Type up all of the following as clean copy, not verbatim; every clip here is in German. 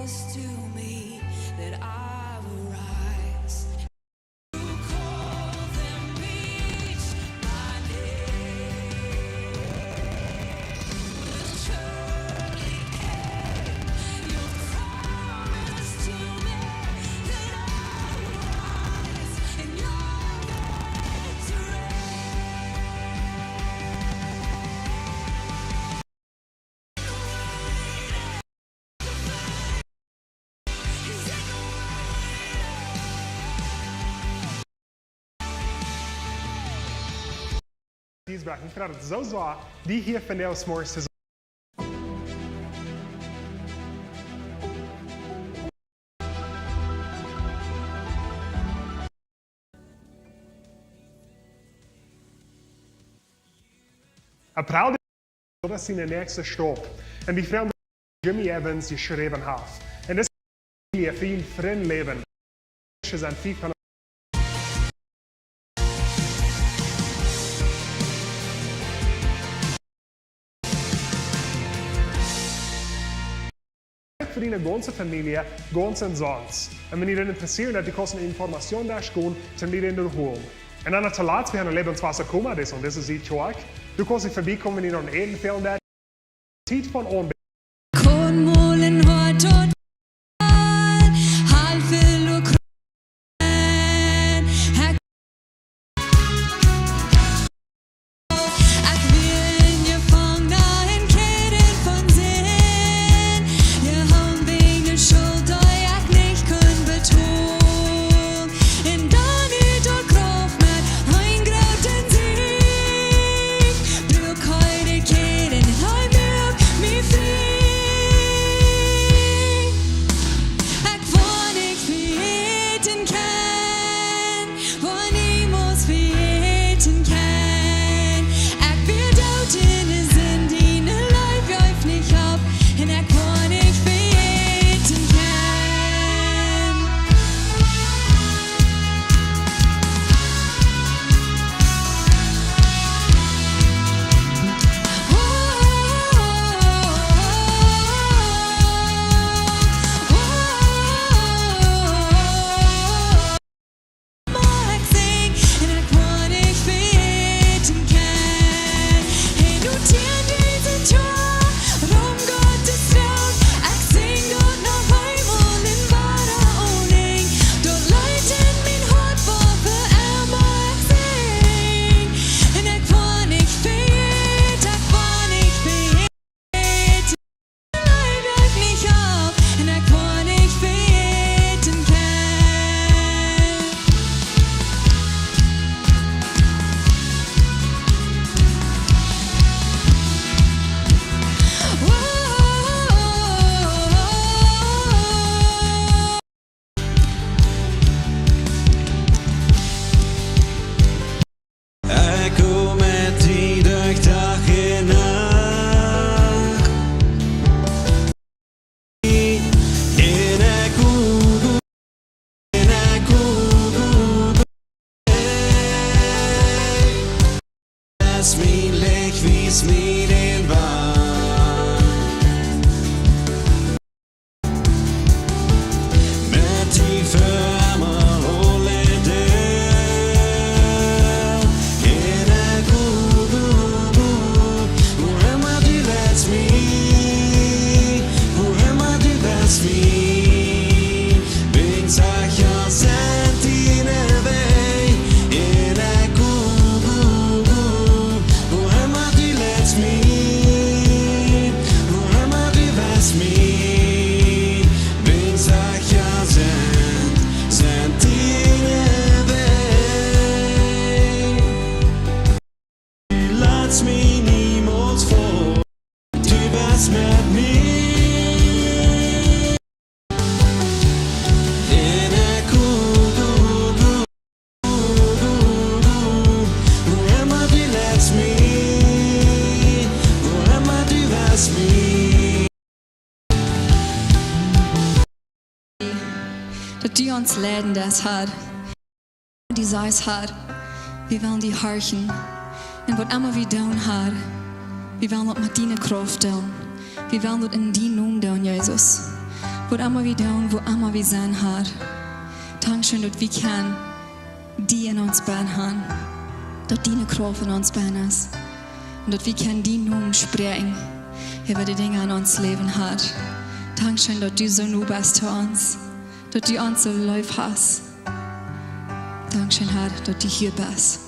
close to me that I've arise. You call them each by name. Will surely came. You promised to me that I'll rise in your victory. Ik vind het zo zwaar, die hier van jou s'morgens te Een praal dat is in de nächste stop. En die vrouw Jimmy Evans geschreven heeft. En dat is een veel vriend leven. Ze zijn veel van für die ganze Familie, ganz und sonst. Und wenn ihr dann interessiert seid, die kosten Informationen da schon, dann die dann holen. Und dann zu Latz, wir haben ein Lebenswasser kommen, das und das ist die Tag. Du kannst vorbeikommen, wenn ihr noch einen Edenfeld da. Zeit von an. Kornmolen har tot halvfull och kroppen. Att vi är fångna en keren från sin. Jag har wegen Schuld och jag nicht kun betont. En dag ut och kraft med höjngröten sig. Bruk höjde keren, höj bruk mig fri. Jag kvar ik friheten kan. Vad ni måste friheten kan. Jag ber douten is in dina life, jag öffnar nicht ab. En jag kvar ik friheten kan. Mag sing en jag kvar ik friheten kan. Hej noter diesen Tor, rom Gottes Traum. Jag sing dort nach Heimålen bara ordning. Dort leiten min hart varför mag sing. En jag kvar ik friheten, jag kvar ik friheten. Liv jag nicht auf, en jag kvar ik friheten kan. Jeg kommer til deg dagen natt. En er god, en er god. Lass mich lech, vis mir den Wand. Med tiefe armer holder der. En er god, hvor immer du lässt mich, hvor immer du lässt mich. Wen sag jag send dine vej. En er god, hvor immer du lässt mich, hvor immer du lässt mich. Wen sag jag send dine vej. Du lässt mich niemals vor, du warst med mig. En er god, hvor immer du lässt mich, hvor immer du lässt mich. Dat die ons leiden das hat. Die Seis hat. Wir wollen die horchen. En wat immer wir doen hat. Wir wollen dat met die Kraft doen. Wir wollen dat in die Naam doen, Jesus. Wo immer wir down, wo immer wir sein, Herr. Dankeschön, dass wir können die in uns bein haben. Dass deine Kraft in uns bein ist. Und dass wir können die Namen sprechen, über die Dinge in uns leben, Herr. Dankeschön, dass du so nah bist zu uns. Dass du uns so lieb hast. Dankeschön, Herr, dass du hier bist.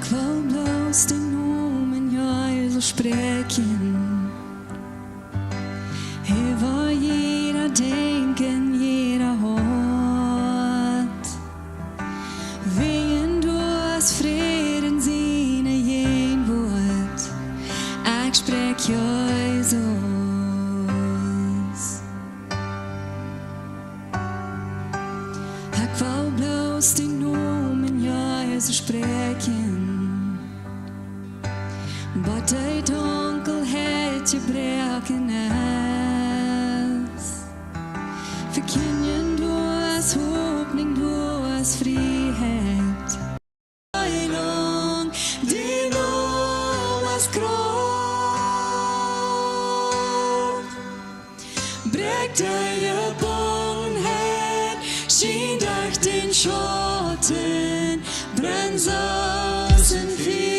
Ich will bloß den Namen Jesus sprechen. Über jeder denken, jeder hört. Wegen du hast Frieden Sinne jen Wort. Ich sprech Jesus. Ich will bloß den Namen Jesus sprechen. Wat die donkerheid je breken is. Verkennen du als Hoffnung, du als Freiheit. Heilung, die Namen als Kraft. Brecht deine Bonheit, schien durch den Schatten, brennt aus in viel.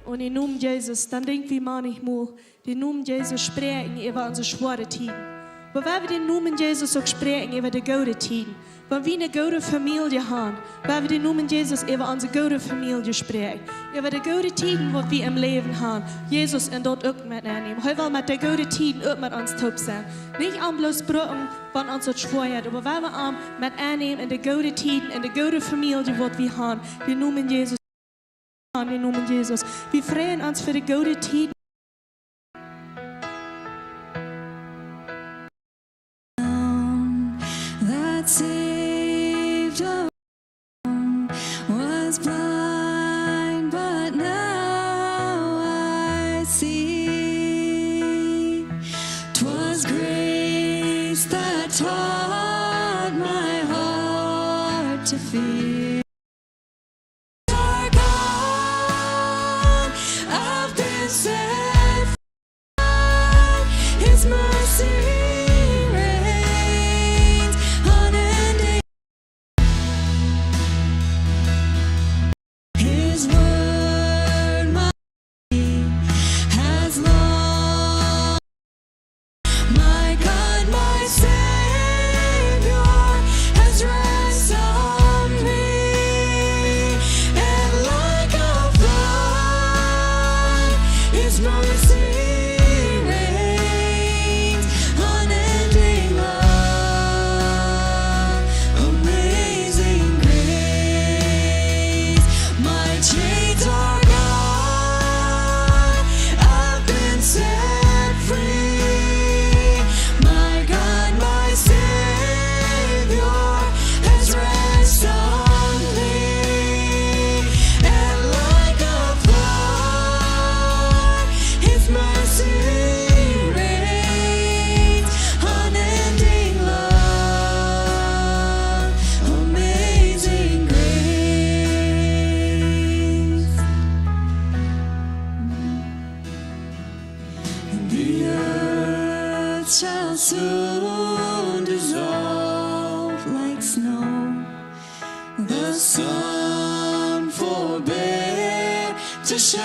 Und in Namen Jesus, dann denken wir manchmal, den Namen Jesus sprechen über unsere schwere Tiden. Aber wenn wir den Namen Jesus auch sprechen über die gute Tiden, wenn wir eine gute Familie haben, wenn wir den Namen Jesus über unsere gute Familie sprechen, über die gute Tiden, die wir im Leben haben, Jesus in dort auch mitnehmen. Heute will mit der gute Tiden auch mit uns top sein. Nicht an bloß Brücken, wenn uns das schwer hat, aber wenn wir mit annehmen in die gute Tiden, in die gute Familie, die wir haben, den Namen Jesus. In Namen Jesus. Wir freuen uns für die gute Tiden. That saved us, was blind, but now I see. 'Twas grace that taught my heart to fear. His word clouds shall soon dissolve like snow. The sun forbear to shine,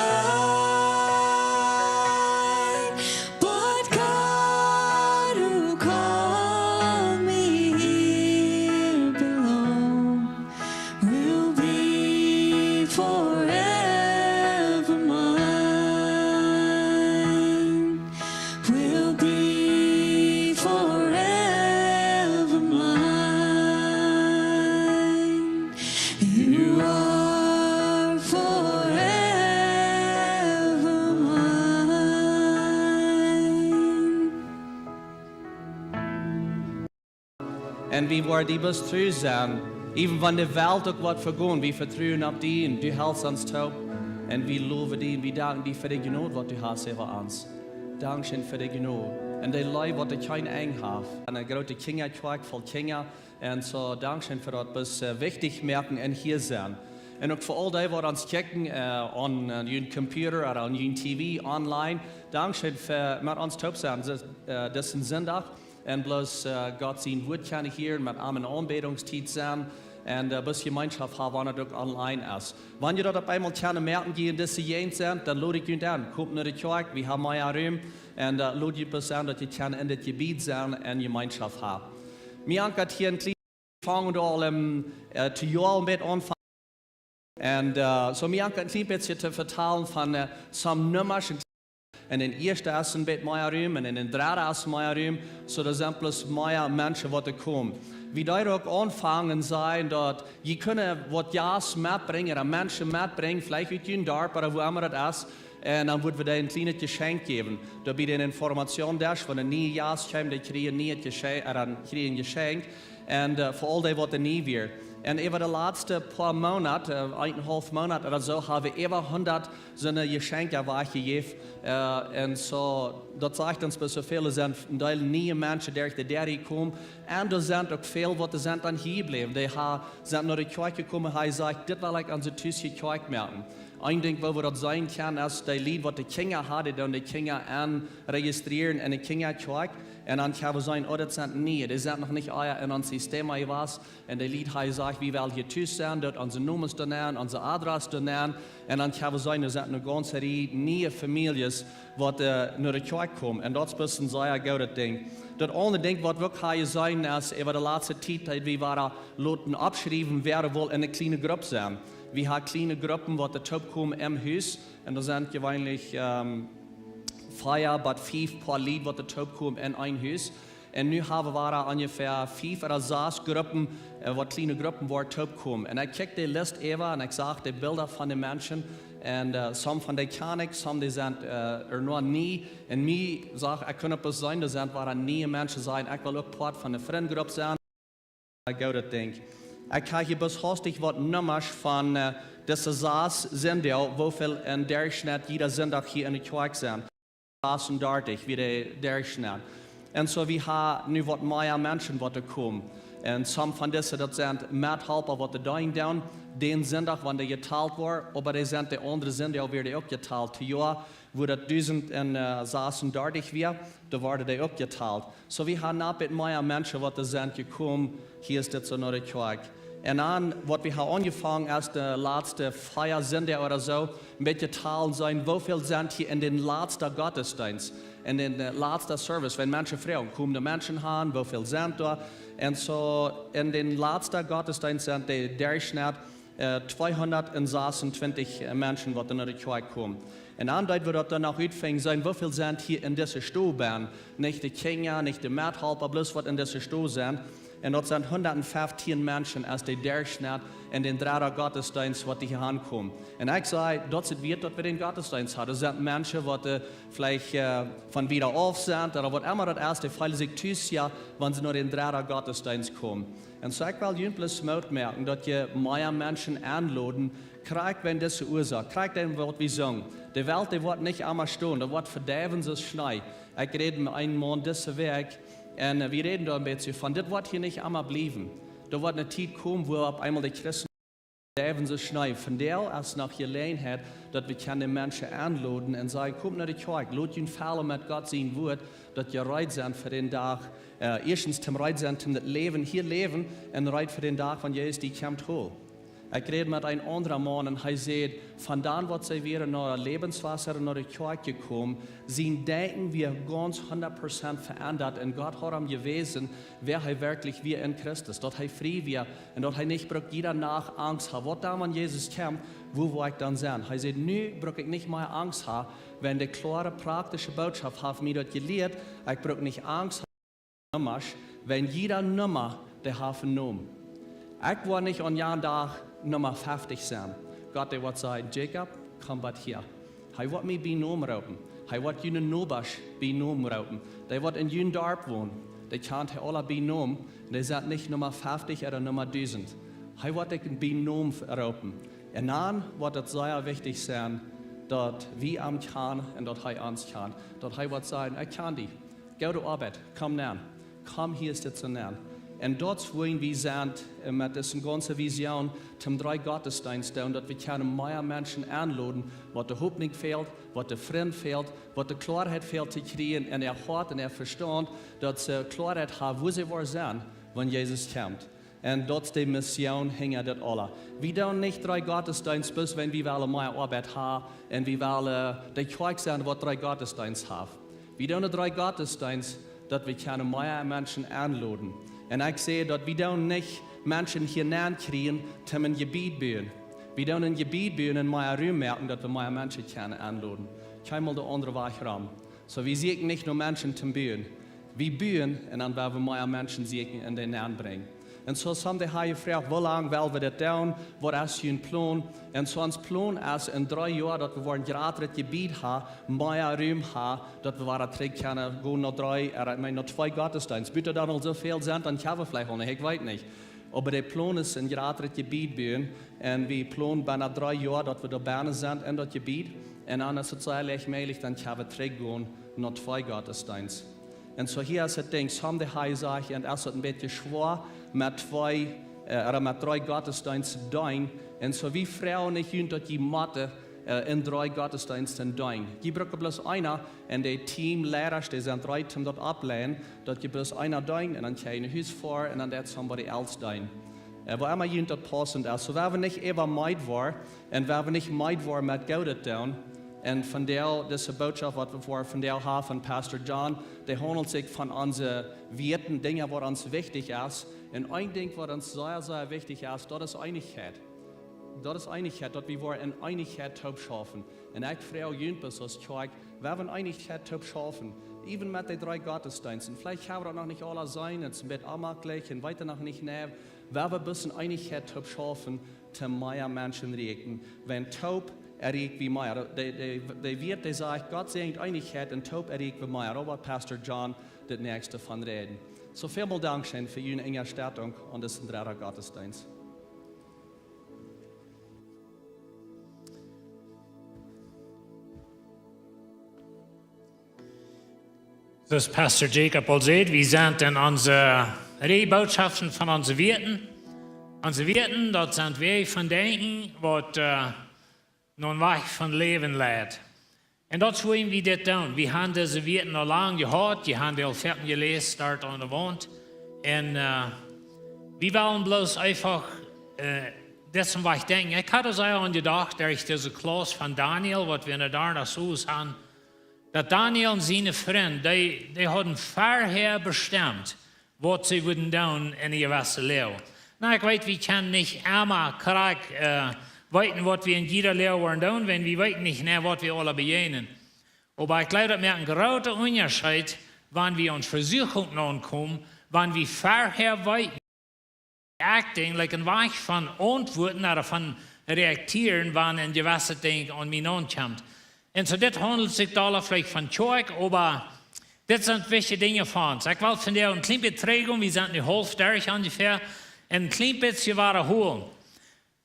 but God who called me here below will be forever mine, will be forever mine. You are forever mine. En wie waar die bus terug zijn, even van de wereld ook wat vergaan, wie vertrouwen op die en du hältst ons taub. En wie loven die en wie danken die voor de genoeg wat du hast over ons. Dankzij voor de genoeg. En de lui wat ik geen eng heb. En een grote kinderkwijt vol kinder. En zo dankzij voor dat bus wichtig merken en hier zijn. En ook voor al die wat ons kijken aan je computer of aan je tv online. Dankzij voor met ons taub zijn. Dit is een zondag. En bloß Gott sein Wort kann ich hier mit einem Anbetungstiet sein und ein bisschen Gemeinschaft haben, wenn er auch online ist. Wenn ihr dort auf einmal keine merken gehen, dass sie jens sind, dann lade ich euch an. Kommt nach der Kirche, wir haben einen Raum und lade ich euch an, dass ihr in das Gebiet sein und Gemeinschaft haben. Wir haben hier ein kleines fangen da zu Jahr mit anfangen. Und so wir haben ein kleines bisschen zu vertellen von some Nummern. En in eerste is een beetje meer ruim en in de derde is meer ruim, zodat er plus meer mensen wat komen. Wie daar ook aanvangen zijn dat je kunnen wat ja's metbrengen, en mensen metbrengen, vielleicht uit je dorp of waar maar het is, en dan worden we daar een klein geschenk geven. Dat biedt een informatie des, van een nieuw ja's komt, dan krijg je een geschenk, en voor al die wat er niet weer. En over de laatste paar maanden, 1,5 maand oder so, hebben we over 100 zo'n geschenken weggegeven. En zo, dat zegt ons bij zoveel, er zijn een deel nieuwe mensen die daar komen. En er zijn ook veel wat er zijn dan hier blijven. Die zijn naar de kerk gekomen, hij zegt, dit wil ik aan zijn thuis kerk merken. Een ding waar we dat zijn kunnen, is die lied wat de kinderen hadden, dan de kinderen aanregistreren in de kinderkerk. En dan gaan we zeggen, oh, dat zijn niet, die zijn nog niet in ons systeem was. En die lied hij zegt, wie wil hier thuis zijn, dat onze nummers doen, onze adres doen. En dan gaan we zeggen, er zijn een ganze rij nieuwe families wat naar de kerk komen. En dat is een zeer goed ding. Dat andere ding wat we ook gaan zijn, is over de laatste tijd, we waren laten opschrijven, wer wil in een kleine groep zijn. We hebben kleine groepen wat er top komen im huis. En er zijn gewöhnlich 4 bis 5 paar Lied wat er top komen in een huis. En nu hebben we ongeveer 5 oder 6 groepen, wat kleine groepen waar top komen. En ik kijk de lijst even en ik zag de beelden van de mensen. En sommige van die ken ik, sommige zijn er nog niet. En mij zag ik kan het zijn, dat waren nieuwe mensen zijn. Ik wil ook part van de vriendgroep zijn. Ik ga dat denken. Ik ga hier best hastig wat nummers van deze 6 zendel, hoeveel in Durchschnitt jeder zondag hier in de kerk zijn. 36, wie de Durchschnitt. En zo we hebben nu wat meer mensen wat er komen. En sommige van deze dat zijn methelper wat er doen. Den zondag wanneer die geteld wordt, maar die zijn de andere zendel weer ook geteld. Het jaar wo dat 1036 weer, daar worden die ook geteld. Zo we hebben een beetje meer mensen wat er zijn gekomen. Hier is dit zo naar de kerk. En dan, wat we hebben angefangen als de laatste 4 zender oder zo, een beetje talen zijn, hoeveel zijn hier in de laatste gottesdienst, in de laatste service, wenn mensen vragen, komen de mensen aan, hoeveel zijn er? En zo, in de laatste gottesdienst zijn de Durchschnitt 226 mensen wat naar de kerk komen. En dan dat we dat dan ook uitvingen zijn, hoeveel zijn hier in deze stoelbaan? Niet de kinderen, niet de methelper, bloß wat in deze stoel zijn. En dat zijn 115 mensen als de Durchschnitt in den 3 Gottesdienst wat die hier aankomen. En ik zei, dat is het weer dat we den Gottesdienst hadden. Er zijn mensen wat vielleicht van wieder auf zijn, of wat immer dat is, die fühlen zich thuis ja, wanneer ze naar den 3 Gottesdienst komen. En zo ik wil juntjes merken, dat je meer mensen aanladen, krijgt wenn deze Ursache, krijgt dan wat we zingen. De Welt die wordt niet allemaal staan, dat wordt verderven ze schnell. Ik rede met een man deze week. En we reden da een beetje van, dit wordt hier niet allemaal blijven. Er wordt een tijd komen, wo op eenmaal de Christen Daven so schnell. Von der als nach Gelegenheit, dass wir die Menschen anladen und sagen, komm nach der Kirche, lasst ihn fallen mit Gott sein Wort, dass ihr reit sind für den Tag. Erstens zum reit sind, zum das Leben hier leben und reit für den Tag, wenn Jesus die kommt hoch. Ich rede mit einem anderen Mann und er sagt, von dann, was sie wieder nach Lebenswasser und nach der Kirche gekommen, sie denken wir ganz 100% verändert und Gott hat ihm gewesen, wer er wirklich wir in Christus, dort er frei wir und dort er nicht braucht jeder nach Angst haben. Was da, wenn Jesus kommt, wo will ich dann sein? Er sagt, nu brauche ich nicht mehr Angst haben, wenn die klare praktische Botschaft hat mir dort gelehrt, ich brauche nicht Angst haben, wenn jeder Nummer der hat vernommen. Ich war nicht an jeden Tag Nummer 50 sein. Gott, der wird sagen, Jacob, komm bald hier. Er wird mir benommen rauben. Er wird jenen Nobasch benommen rauben. Der wird in jenen Dorf wohnen. Der kann alle benommen. Der sagt nicht Nummer 50 oder Nummer 1000. Er wird dich benommen rauben. Und dann wird es sehr wichtig sein, dass wir am kann und dass er uns kann. Dass er wird sagen, ich kann dich. Geh zur Arbeit, komm näher. Komm hier ist zu näher. Und dort wollen wir sind mit dieser ganzen Vision zum 3 Gottesdienst und dass wir können mehr Menschen anladen, was der Hoffnung fehlt, was der Frieden fehlt, was der Klarheit fehlt zu kriegen und Hart und Verstand, dass sie Klarheit haben, wo sie sind, wenn Jesus kommt. Und dort ist die Mission, hängt das alle. Wir tun nicht 3 Gottesdienste, bis wenn wir mehr Arbeit haben und wir wollen die Kirche sein, was 3 Gottesdienste haben. Wir tun 3 Gottesdienste, dass wir können mehr Menschen anladen. Und ich sehe, dass wir nicht Menschen hier kriegen, die ein Gebiet bauen. Wir dürfen ein Gebiet bauen und mehr Raum merken, dass wir mehr Menschen können anladen. Kein mal der andere Weg ran. So, wir sehen nicht nur Menschen zum Bauen. Wir bauen und dann werden wir mehr Menschen sehen und den anbringen. Und so haben die hier gefragt, wie lange wollen wir das tun? Was ist ein Plan? Und so ein Plan ist in 3 Jahren, dass wir ein gratis Gebiet haben, mehr Raum haben, dass wir zurück können, gehen nach 2 Gottesdienste. Bitte dann noch so viel sind, dann können wir vielleicht auch nicht, ich weiß nicht. Aber der Plan ist ein gratis Gebiet bauen. Und wir planen bei 3 Jahren, dass wir da Berne sind in das Gebiet. Und dann ist es eigentlich möglich, dann können wir zurückgehen nach 2 Gottesdienste. Und so hier ist das Ding, so haben die hier gesagt, und es ist ein bisschen schwer, mit 3 Gottesdiensten dein. Und so wie Frauen nicht jünt, dass die Mathe in 3 Gottesdiensten dein. Die brauchen bloß einer, und die Teamlehrer, die sind 3 zum dort ablehnen, dass die bloß einer dein, und dann kann ein Haus vor, und dann der somebody else dein. Wo immer jünt das passend ist. So wenn wir nicht immer meid war, und wenn wir nicht meid war mit Geld down, und von der, diese Botschaft, was wir von der haben, von Pastor John, der handelt sich von unseren Wieeten, Dingen, was uns wichtig ist. Und ein Ding, was uns sehr, sehr wichtig ist, das ist Einigkeit. Das ist Einigkeit, dass wir in Einigkeit schaffen. Und ich frage Jüngers aus Kirche, wir wollen Einigkeit schaffen. Even mit den 3 Gottesdiensten. Vielleicht haben wir noch nicht alle sein, es wird amaglich und weiter noch nicht näher. Wir wollen ein bisschen Einigkeit schaffen, zu mehr Menschen reden. Wenn taub erregt wie mehr. Der Wirt, der sagt, Gott segnet Einigkeit und taub erregt wie mehr. Da wird Pastor John das nächste von reden. So vielen Dank schön für Ihre Innerstattung und das 3. Gottesdienst. Das Pastor Jacob al sagt, wir sind in unsere Botschaften von unseren Wieeten. Unsere Wieeten, dort sind wir von denken, was nun Weg von Leben lädt. Und das wollen wir das tun. Wir haben diese Wieten noch lange gehört, die haben die al fertig gelesen, dort an der Wand. Und wir wollen bloß einfach dessen, was ich denke. Ich hatte so an gedacht, dass ich diese Klaus von Daniel, was wir da das Haus haben, dass Daniel und seine Freunde, die hatten vorher bestimmt, was sie würden tun in ihr gewissen Leben. Na, ich weiß, wir können nicht einmal weiten, was wir in jeder Lehre wollen tun, wenn wir weiten nicht mehr, was wir alle begegnen. Aber ich glaube, dass wir einen großen Unterschied, wenn wir uns Versuchung ankommen, wenn wir vorher weiten, acting, like ein Weg von Antworten oder von Reaktieren, wenn ein gewisses Ding an mich ankommt. Und so, das handelt sich da vielleicht von Zeug, aber das sind wichtige Dinge für uns. Ich will von der ein kleines Beträgung, wir sind eine halbjährig ungefähr, ein kleines bisschen holen.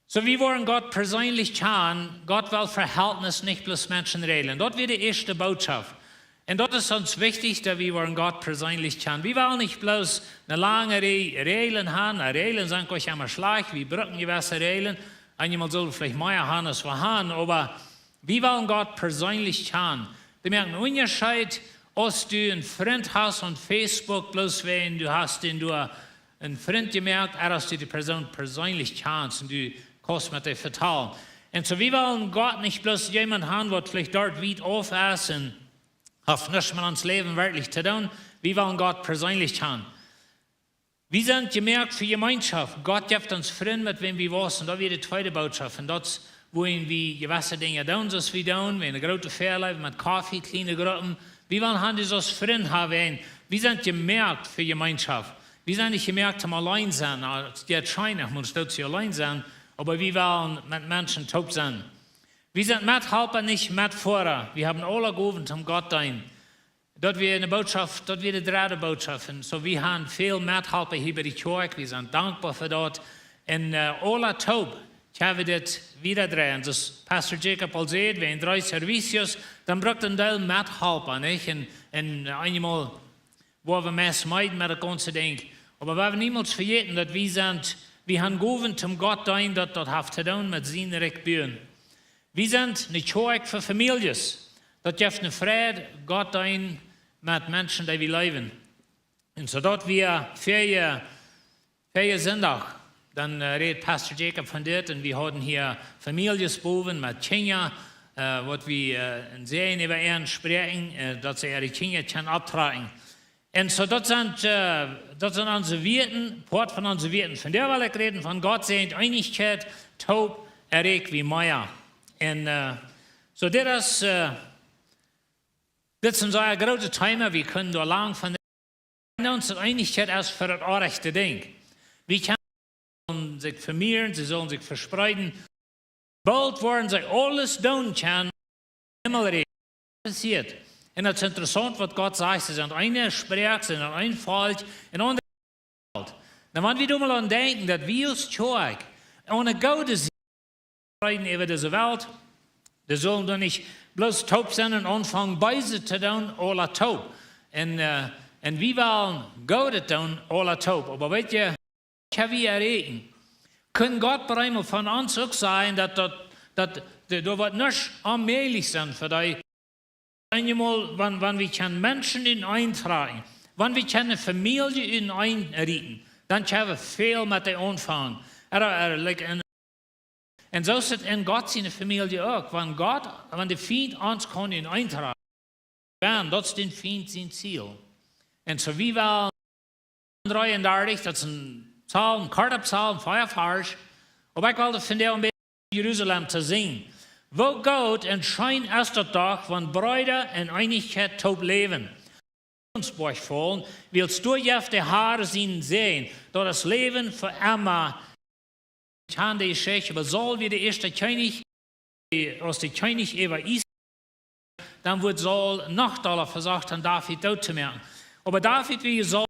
So, wir wollen Gott persönlich kennen. Gott will Verhältnis, nicht bloß Menschen regeln. Das wird die erste Botschaft. Und das ist uns wichtig, dass wir wollen Gott persönlich kennen. Wir wollen nicht bloß eine lange Regeln haben. Regeln sind euch immer schlecht, wir brauchen gewisse Regeln. Einmal soll vielleicht mehr haben als wir haben, aber wir wollen Gott persönlich kennen. Wir merken einen Unterschied, ob du einen Freund hast und Facebook, bloß wenn du hast den du einen Freund gemerkt, dass du die Person persönlich kennst und du kannst mit dir vertrauen. Und so wir wollen Gott nicht bloß jemand haben, der vielleicht dort weit auf ist und hat nichts mit uns Leben wirklich zu tun. Wir wollen Gott persönlich haben. Wir sind gemerkt für Gemeinschaft. Gott gibt uns Freunde, mit wem wir was. Und da wird die zweite Botschaft. Und das, wohin wir gewisse Dinge tun, so wir tun. Wir haben eine große Fährle mit Kaffee, kleine Gruppen. Wir wollen haben dieses Freunde haben. Wir sind gemerkt für Gemeinschaft. Wir sind nicht gemerkt zum allein sein. Die scheinen, muss dort allein sein. Aber wir wollen mit Menschen taub sein. Wir sind Mithelfer, nicht Mitfahrer. Wir haben alle gerufen zum Gott ein. Dort wird eine Botschaft, dort wird eine dritte Botschaft. Und so wir haben viel Mithelfer hier bei der Kirche. Wir sind dankbar für das. Und alle taub, haben wir das wieder drehen. Das Pastor Jacob al sagt, wenn 3 Servicios, dann braucht ein Teil Mithelfer, nicht? Und einmal, wo wir mehr meiden mit der ganzen Ding. Aber wir haben niemals vergessen, dass wir haben gerufen zum Gott ein, dass das hat zu tun mit seinen Rechtbühren. Wir sind eine Kirche für Familien. Das gibt eine Freude, Gott ein mit Menschen, die wir leben. Und so dort wir Ferien Sonntag, dann redet Pastor Jacob von dort und wir hatten hier Familienboven mit Kindern, wo wir in Serien über ihren sprechen, dass sie ihre Kinder können abtragen. Und so das sind unsere Wieeten, Port von unseren Wieeten. Von der will ich reden, von Gott sehend Eenichkjeit, taub, erregt wie Meier. Und so das sind so ein großes Thema, wir können da lang von uns Eenichkjeit erst für das rechte Ding. Wir können sich vermehren, sie sollen sich verspreiten. Bald wollen sie alles tun können, Himmel passiert. Und das ist interessant, was Gott sagt. Sie sind eine spricht, sie sind ein Volk, und andere Volk. Dann wollen wir mal an denken, dass wir als Kirche ohne Gottes sprechen über diese Welt. Wir sollen doch nicht bloß taub sein und anfangen, Beise zu tun, alle taub. Und wir wollen Gott tun, alle taub. Aber weißt ihr, ich habe wir reden. Können Gott bereits von uns auch sagen, dass da wird nicht allmählich sein für dich. Einmal, wenn wir Menschen in eintragen, wenn wir eine Familie in einrichten, dann können wir viel mit dem anfangen. Und so ist es in Gott seine Familie auch. Wenn der Feind uns kann in eintragen, das ist den Feind sein Ziel. Und so wie wir 33, das ist ein Psalm, ein Kartenpsalm, 5 Vers, aber ich wollte von der um Jerusalem zu singen. Wo Gott und Schein ist der Tag, wenn Brüder in Einigkeit taub leben. Uns fallen, willst du auf die Haare sehen, dass das Leben für immer kann die Schech, aber soll wie der erste König, aus der König über Israel, dann wird Saul noch doller versagt, an David tot zu machen. Aber David, wie soll